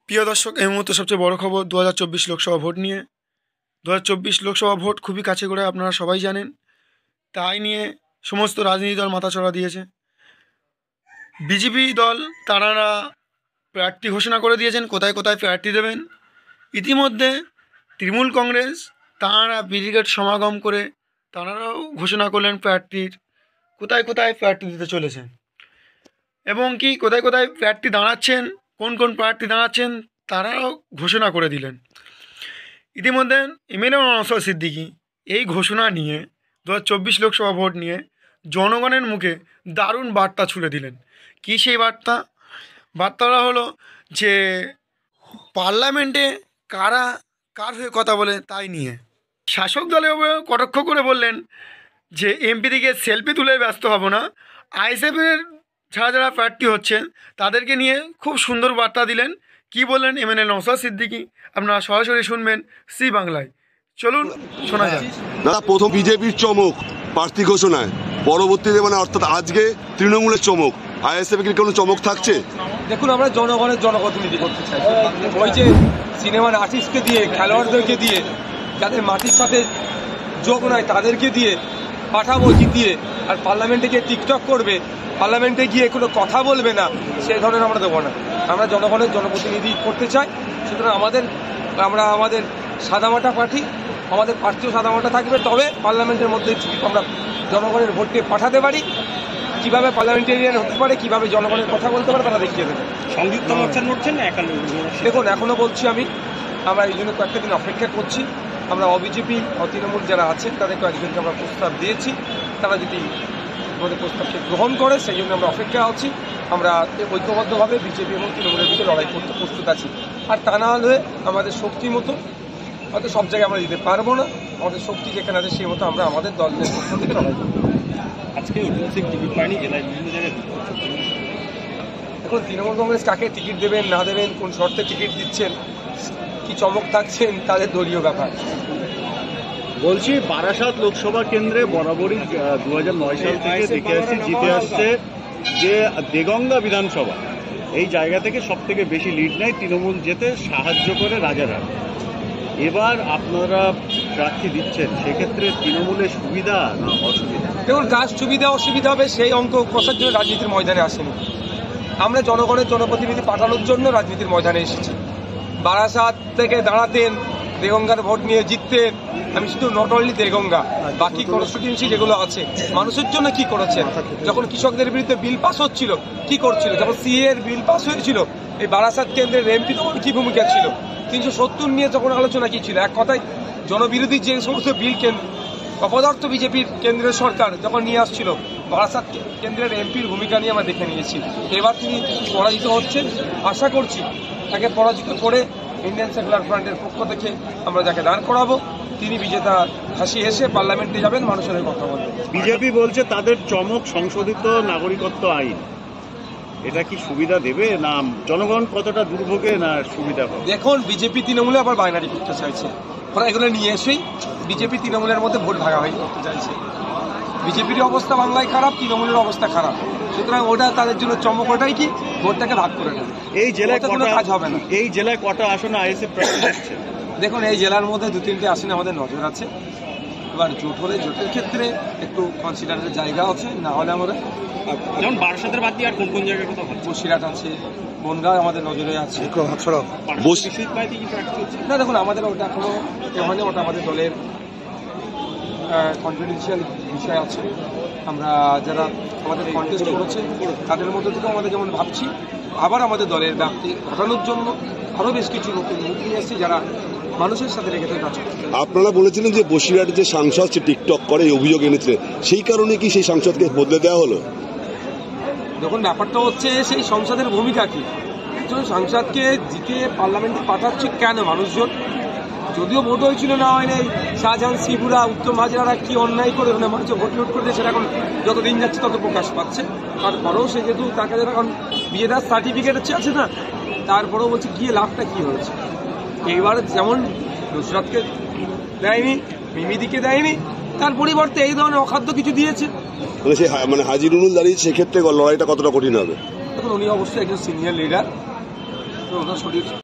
প্রিয় দর্শক, এই মুহূর্তে সবচেয়ে বড় খবর 2024 লোকসভা ভোট নিয়ে। 2024 লোকসভা ভোট খুবই কাছে করে, আপনারা সবাই জানেন। তাই নিয়ে সমস্ত রাজনীতি দল মাথাচড়া দিয়েছে। বিজেপি দল তারা প্রার্থী ঘোষণা করে দিয়েছেন, কোথায় কোথায় প্রার্থী দেবেন। ইতিমধ্যে তৃণমূল কংগ্রেস তাঁরা ব্রিগেড সমাগম করে তাঁরাও ঘোষণা করলেন প্রার্থীর কোথায় কোথায় প্রার্থী দিতে চলেছেন এবং কি কোথায় কোথায় প্রার্থী দাঁড়াচ্ছেন, কোন কোন প্রার্থী দাঁড়াচ্ছেন তারাও ঘোষণা করে দিলেন। ইতিমধ্যে এমএলএ নওশাদ সিদ্দিকী এই ঘোষণা নিয়ে 2024 লোকসভা ভোট নিয়ে জনগণের মুখে দারুণ বার্তা ছুড়ে দিলেন। কী সেই বার্তাটা হলো যে পার্লামেন্টে কারা কার হয়ে কথা বলে তাই নিয়ে। শাসক দলের কটাক্ষ করে বললেন যে এমপি দিকে সেলফি তুলে ব্যস্ত হব না, আইএসএফের যারা প্রার্থী হচ্ছেন তাদেরকে নিয়ে খুব সুন্দর বার্তা দিলেন। কি বললেন এমএলএ নওশাদ সিদ্দিকী, আপনারা সরাসরি শুনবেন সি বাংলায়। চলুন শোনা যাক। দাদা, প্রথম বিজেপির চমক প্রার্থী ঘোষণায়, পরবর্তীতে অর্থাৎ আজকে তৃণমূলের চমক, আইএসএফ এর কোনো চমক থাকছে? দেখুন, আমরা জনগণের জনপ্রতিনিধি করতে চাই। ওই যে সিনেমার আর্টিস্টকে দিয়ে, খেলোয়াড়দেরকে দিয়ে, যাদের মাটির সাথে যোগ নয় তাদেরকে দিয়ে পাঠাবো জিতিয়ে, আর পার্লামেন্টে গিয়ে টিকটক করবে, পার্লামেন্টে গিয়ে কোনো কথা বলবে না, সে ধরনের আমরা দেবো না। আমরা জনগণের জনপ্রতিনিধি করতে চাই। সুতরাং আমরা আমাদের সাদামাটা পার্টি, আমাদের প্রার্থীও সাদামাটা থাকবে। তবে পার্লামেন্টের মধ্যে আমরা জনগণের ভোটকে পাঠাতে পারি, কীভাবে পার্লামেন্টেরিয়ান হতে পারে, কীভাবে জনগণের কথা বলতে পারে তারা দেখিয়ে দেবে। সংযুক্ত মোর্চা লড়ছেন না একা? দেখুন, এখনও বলছি আমরা এই জন্য কয়েকটা দিন অপেক্ষা করছি। আমরা অবিজেপি তৃণমূল যারা আছেন তাদের কয়েকজনকে আমরা প্রস্তাব দিয়েছি, তারা যদি আমাদের প্রস্তাবকে গ্রহণ করে সেই জন্য আমরা অপেক্ষা আছি। আমরা ঐক্যবদ্ধভাবে বিজেপি এবং তৃণমূলের দিকে লড়াই করতে প্রস্তুত আছি। আর তা না হলে আমাদের শক্তি মতো হয়তো সব জায়গায় আমরা দিতে পারবো না, আমাদের শক্তি যেখানে আছে সেই মতো আমরা আমাদের দলের পক্ষ থেকে লড়াই করবো। আজকে টিকিট পায়নি জেলায়, বিভিন্ন জায়গায়। এখন তৃণমূল কংগ্রেস কাকে টিকিট দেবেন না দেবেন, কোন শর্তে টিকিট দিচ্ছেন, কি চমক থাকছেন, তাদের দলীয় ব্যাপার। বলছি, বারাসাত লোকসভা কেন্দ্রে বরাবরই 2009 সাল থেকে দেখে আসছি জিতে আসছে যে দেগঙ্গা বিধানসভা, এই জায়গা থেকে সব থেকে বেশি লিড নেয় তৃণমূল, যেতে সাহায্য করে রাজারহাট। এবার আপনারা প্রার্থী দিচ্ছেন, সেক্ষেত্রে তৃণমূলের সুবিধা না অসুবিধা? দেখুন, কাজ সুবিধা অসুবিধা হবে সেই অঙ্ক কষার জন্য রাজনীতির ময়দানে আসেনি। আমরা জনগণের জনপ্রতিনিধি পাঠানোর জন্য রাজনীতির ময়দানে এসেছি। বারাসাত থেকে দাঁড়াতেন, দেগঙ্গার ভোট নিয়ে জিততেন। আমি শুধু নট অনলি দেগঙ্গা, বাকি কনস্টিটিউয়েন্সি যেগুলো আছে মানুষের জন্য কি করেছেন। যখন কৃষকদের বিরুদ্ধে বিল পাস হচ্ছিল কি করছিল, যখন সিএ এর বিল পাস হয়েছিল এই বারাসাত কেন্দ্রের এমপি তখন কি ভূমিকা ছিল, 370 নিয়ে যখন আলোচনা কি ছিল। এক কথায় জনবিরোধী যে সমস্ত বিল অপদার্থ বিজেপির কেন্দ্রের সরকার যখন নিয়ে আসছিল, বারাসাত কেন্দ্রের এমপির ভূমিকা নিয়ে আমরা দেখে নিয়েছি। এবার তিনি পরাজিত হচ্ছেন, আশা করছি তাকে পরাজিত করে ইন্ডিয়ান সেকুলার ফ্রন্টের পক্ষ থেকে আমরা যাকে দাঁড় করাবো তিনি বিজেতা হাসি এসে পার্লামেন্টে যাবেন, মানুষের কথা বলবেন। বিজেপি বলছে তাদের চমক সংশোধিত নাগরিকত্ব আইন, এটা কি সুবিধা দেবে না জনগণ কতটা দুর্ভোগে না সুবিধা পাবে? দেখুন, বিজেপি তৃণমূলে আবার বাইনারি করতে চাইছে। ওরা এগুলো নিয়ে এসেই বিজেপি তৃণমূলের মধ্যে ভোট ভাগাভাগি করতে চাইছে। বিজেপির অবস্থা বাংলায় খারাপ, তৃণমূলের অবস্থা খারাপ, সুতরাং ওটা তাদের জন্য চমক। ওটাই কি ভোটটাকে ভাগ করে নেবে। এই জেলায় কোনো কাজ হবে না। এই জেলায় কটা আসনে আইএসএফ প্রার্থী দিচ্ছে? দেখুন, এই জেলার মধ্যে 2-3টে আসনে আমাদের নজর আছে। এবার জোট হলে জোটের ক্ষেত্রে একটু কনসিডারের জায়গা আছে, না হলে আমরা যেমন বারাসাতের বাদ দিয়ে আর কোন কোন জায়গায় কথা বলছি? বসিরহাট আছে, বনগাঁ আমাদের নজরে আছে। না, দেখুন, আমাদের ওটা এখনো হয়নি, ওটা আমাদের দলের কনফিডেন্সিয়াল বিষয় আছে। আমরা যারা আমাদের কন্টেস্ট করেছে তাদের মধ্যে থেকেও আমাদের যেমন ভাবছি আবার আমাদের দলের ব্যাপ্তি ঘটানোর জন্য আরও বেশ কিছু নতুন মুখ নিয়ে এসেছি যারা মানুষের সাথে রেখে কাজ করছে। আপনারা বলেছিলেন যে বসিরহাটে যে সাংসদ সে টিকটক করে অভিযোগ এনেছিলেন, সেই কারণে কি সেই সাংসদকে বদলে দেওয়া হলো? দেখুন, ব্যাপারটা হচ্ছে সেই সংসদের ভূমিকা কি। একজন সাংসদকে জিতে পার্লামেন্টে পাঠাচ্ছে কেন মানুষজন? যদিও ভোট হয়েছিল না হয় নাই, শাহজাহান শিবুরা, উত্তম হাজরারা কি অন্যায় করে মানুষের ভোট লুট করে, সেটা এখন যত দিন যাচ্ছে তত প্রকাশ পাচ্ছে। তারপরেও সে যেহেতু তার কাছে এখন বিয়েদার সার্টিফিকেট আছে না, তারপরেও বলছে গিয়ে লাভটা কি হয়েছে। এইবার যেমন নুসরাতকে দেয়নি, মিমিদিকে দেয়নি, তার পরিবর্তে এই ধরনের অখাদ্য কিছু দিয়েছে। হাজিরুল দাঁড়িয়ে, সেক্ষেত্রে লড়াইটা কতটা কঠিন হবে? দেখুন, উনি অবশ্যই একজন সিনিয়র লিডার, তো ওনার শরীর